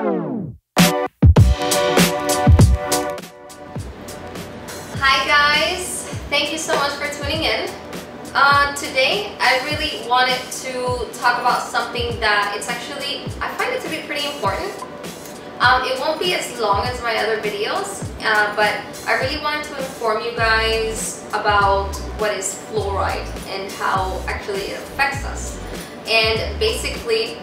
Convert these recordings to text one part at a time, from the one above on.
Hi guys, thank you so much for tuning in. Today I really wanted to talk about something that I find it to be pretty important. It won't be as long as my other videos, but I really wanted to inform you guys about what is fluoride and how actually it affects us. And basically,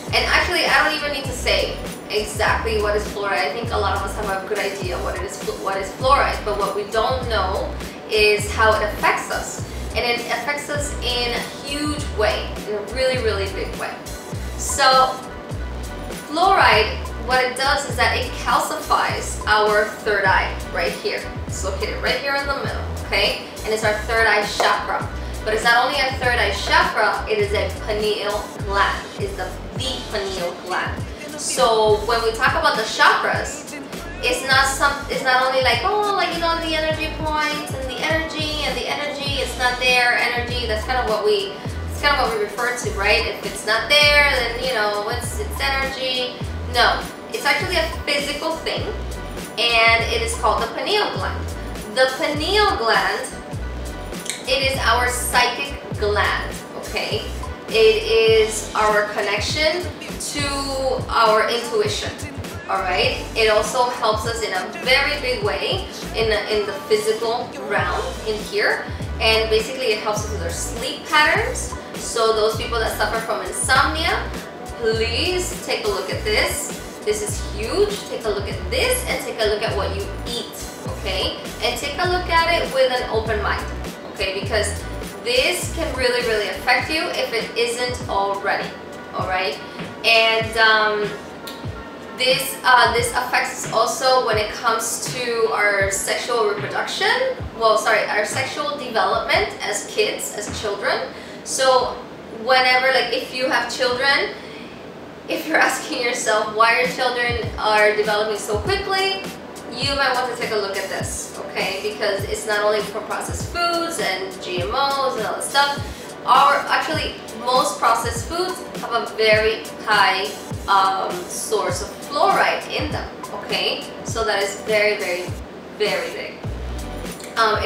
and actually I don't even need to say exactly what is fluoride. I think a lot of us have a good idea what is fluoride, but what we don't know is how it affects us. And it affects us in a huge way, in a really, really big way. So fluoride, what it does is that it calcifies our third eye right here. It's located right here in the middle, okay? And it's our third eye chakra. But it's not only a third eye chakra, it is a pineal gland. It's the pineal gland. So when we talk about the chakras, it's not only like, oh, like, you know, the energy points and the energy, it's not there, energy, that's kind of what we refer to, right? If it's not there, then, you know, it's energy. No, it's actually a physical thing, and it is called the pineal gland. The pineal gland, it is our psychic gland, okay? It is our connection to our intuition, all right? It also helps us in a very big way in the physical realm in here, and basically it helps us with our sleep patterns. So those people that suffer from insomnia, please take a look at this. This is huge. Take a look at this and take a look at what you eat, okay? And take a look at it with an open mind, okay? Because this can really, really affect you if it isn't already, all right? And this affects us also when it comes to our sexual reproduction. Well, sorry, our sexual development as kids, as children. So whenever, like, if you have children, if you're asking yourself why your children are developing so quickly, you might want to take a look at this, okay? Because it's not only from processed foods and GMOs and all this stuff. Actually, most processed foods have a very high source of fluoride in them, okay? So that is very, very, very big.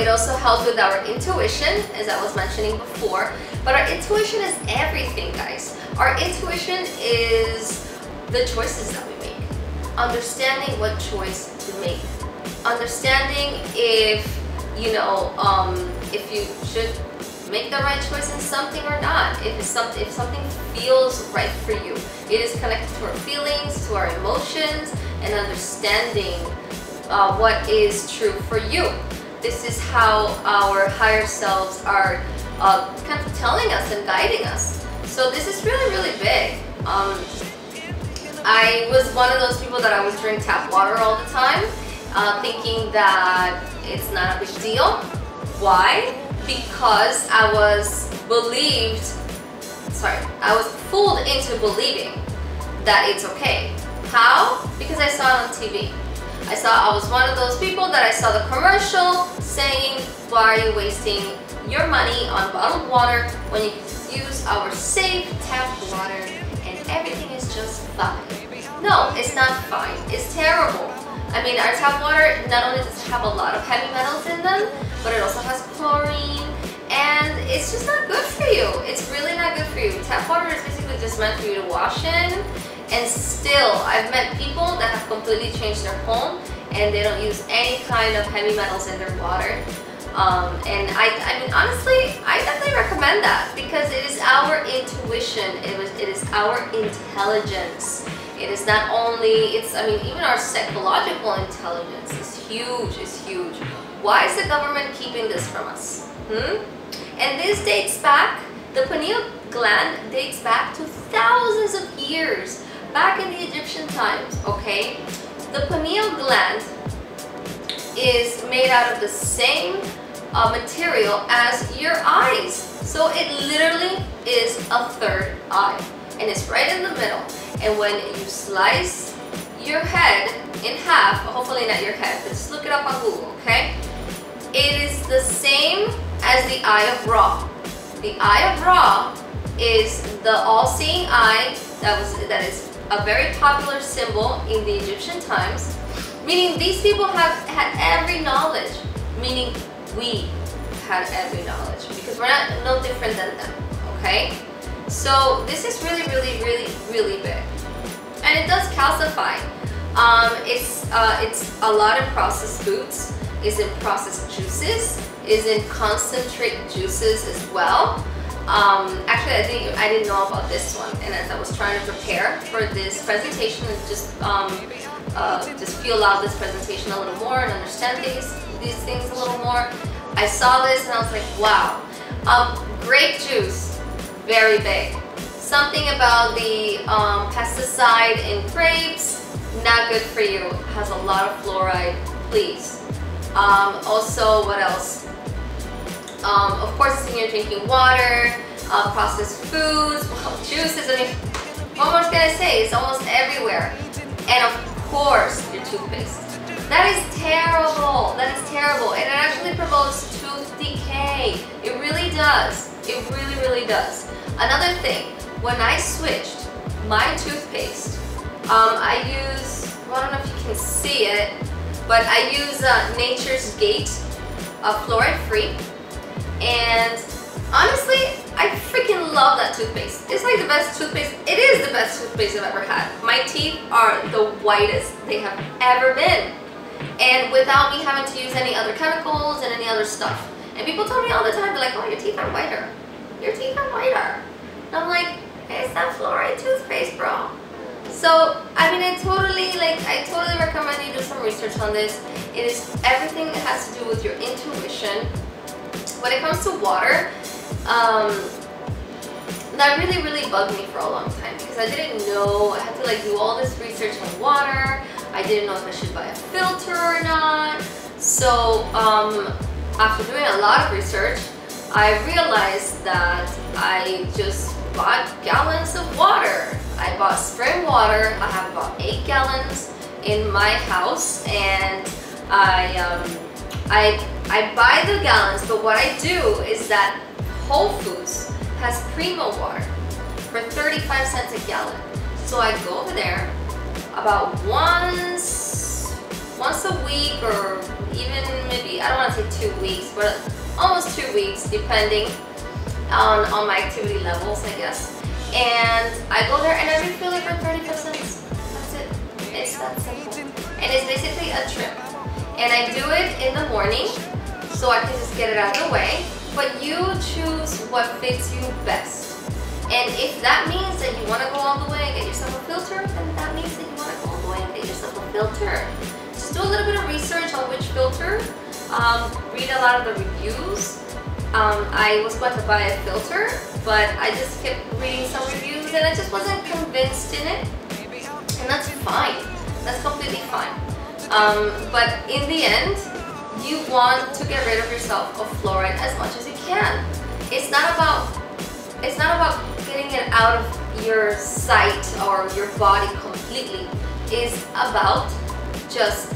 It also helps with our intuition, as I was mentioning before. But our intuition is everything, guys. Our intuition is the choices that we make. Understanding what choice to make. Understanding if, you know, if you should make the right choice in something or not. If something feels right for you. It is connected to our feelings, to our emotions, and understanding what is true for you. This is how our higher selves are kind of telling us and guiding us. So this is really, really big. I was one of those people that I would drink tap water all the time, thinking that it's not a big deal. Why? Because I was fooled into believing that it's okay. How? Because I saw it on TV. I was one of those people that I saw the commercial saying, why are you wasting your money on bottled water when you can use our safe tap water and everything is just fine? No, it's not fine. It's terrible. I mean, our tap water not only does it have a lot of heavy metals in them, but it also has chlorine, and it's just not good for you. It's really not good for you. Tap water is basically just meant for you to wash in, and still, I've met people that have completely changed their home and they don't use any kind of heavy metals in their water. And I mean, honestly, I definitely recommend that because it is our intuition, it is our intelligence. It is not only, I mean, even our psychological intelligence is huge, Why is the government keeping this from us? And this dates back, the pineal gland dates back to thousands of years, back in the Egyptian times, okay? The pineal gland is made out of the same material as your eyes. So it literally is a third eye, and it's right in the middle. And when you slice your head in half, hopefully not your head, but just look it up on Google, okay? It is the same as the eye of Ra. The eye of Ra is the all-seeing eye that is a very popular symbol in the Egyptian times, meaning these people have had every knowledge, meaning we had every knowledge, because we're not no different than them, okay? So this is really, really, really, really big. And it does calcify. It's a lot of processed foods, is in processed juices, is in concentrate juices as well. Actually, I didn't know about this one, and as I was trying to prepare for this presentation and just feel out this presentation a little more and understand these things a little more, I saw this and I was like, wow. Grape juice, very big. Something about the pesticide in grapes, not good for you. Has a lot of fluoride, please. Also, what else? Of course, it's in your drinking water, processed foods, juices. I mean, what more can I say? It's almost everywhere. And of course, your toothpaste. That is terrible. That is terrible. And it actually promotes tooth decay. It really does. It really, really does. Another thing, when I switched my toothpaste, I use, well, I don't know if you can see it, but I use Nature's Gate, fluoride free. And honestly, I freaking love that toothpaste. It's like the best toothpaste. It is the best toothpaste I've ever had. My teeth are the whitest they have ever been. And without me having to use any other chemicals and any other stuff. And people tell me all the time, they're like, oh, your teeth are whiter. Your teeth are whiter. And I'm like, hey, it's not fluoride toothpaste, bro. So, I mean, I totally recommend you do some research on this. It is everything that has to do with your intuition. When it comes to water, that really, really bugged me for a long time because I didn't know. I had to do all this research on water. I didn't know if I should buy a filter or not. So after doing a lot of research, I realized that I just bought gallons of water. I bought spring water. I have about 8 gallons in my house, and I buy the gallons, but what I do is that Whole Foods has Primo water for 35 cents a gallon. So I go over there about once a week, or even maybe, I don't want to say 2 weeks, but almost 2 weeks, depending on my activity levels, I guess. And I go there and I refill it for 35 cents. That's it. It's that simple. And it's basically a trip. And I do it in the morning, so I can just get it out of the way. But you choose what fits you best. And if that means that you want to go all the way and get yourself a filter, then that means that you want to go all the way and get yourself a filter. Just do a little bit of research on which filter. Read a lot of the reviews. I was going to buy a filter, but I just kept reading some reviews and I just wasn't convinced in it. And that's fine. That's completely fine. But in the end, you want to get rid of yourself of fluoride as much as you can. It's not about getting it out of your sight or your body completely. It's about just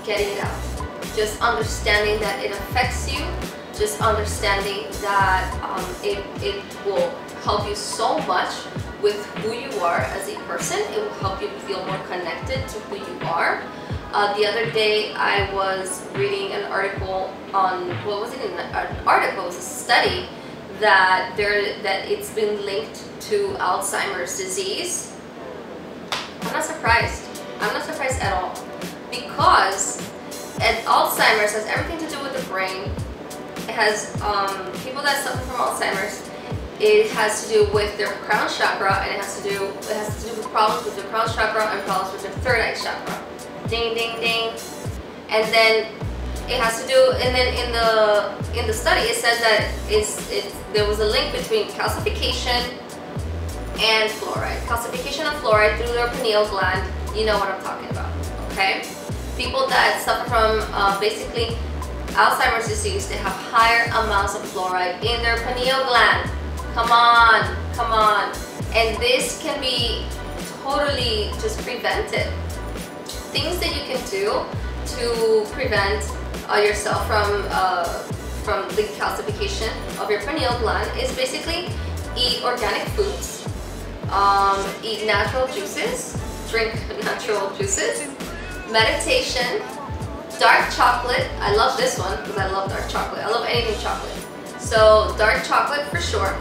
getting it out. Just understanding that it affects you. Just understanding that it will help you so much with who you are as a person. It will help you feel more connected to who you are. The other day I was reading an article on, what was it? An article, it was a study that it's been linked to Alzheimer's disease. I'm not surprised. I'm not surprised at all, because Alzheimer's has everything to do with the brain. It has people that suffer from Alzheimer's. It has to do with their crown chakra, and it has to do with problems with their crown chakra and problems with their third eye chakra. Ding, ding, ding. And then it has to do, and then in the study it says that there was a link between calcification and fluoride. Calcification of fluoride through their pineal gland. You know what I'm talking about, okay? People that suffer from basically Alzheimer's disease, they have higher amounts of fluoride in their pineal gland. Come on, come on. And this can be totally just prevented. Things that you can do to prevent yourself from the calcification of your pineal gland is basically eat organic foods. eat natural juices, drink natural juices, meditation, dark chocolate. I love this one because I love dark chocolate. I love anything chocolate. So dark chocolate for sure.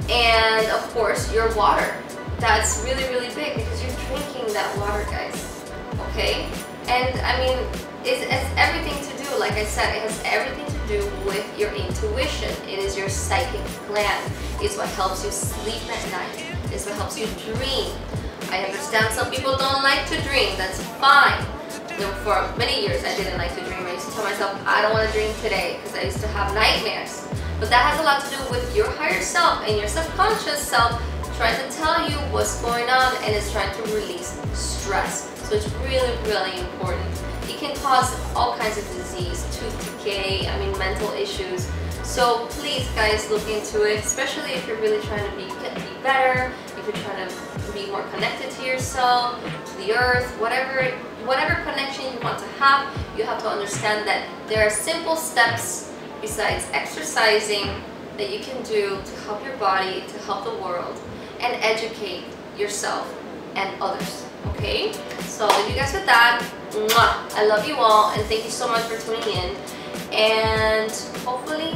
And of course your water. That's really, really big because you're drinking that water, guys. Okay? And I mean, it's everything to do, like I said, it has everything to do with your intuition. It is your psychic gland. It's what helps you sleep at night. It's what helps you dream. I understand some people don't like to dream. That's fine. You know, for many years I didn't like to dream. I used to tell myself, I don't want to dream today because I used to have nightmares. But that has a lot to do with your higher self and your subconscious self trying to tell you what's going on, and it's trying to release stress. So it's really, really important. It can cause all kinds of disease, tooth decay, I mean mental issues. So please guys, look into it, especially if you're really trying to be better, if you're trying to be more connected to yourself, to the earth, whatever connection you want to have. You have to understand that there are simple steps besides exercising that you can do to help your body, to help the world, and educate yourself and others. Okay? So I'll leave you guys with that. Mwah! I love you all, and thank you so much for tuning in. And hopefully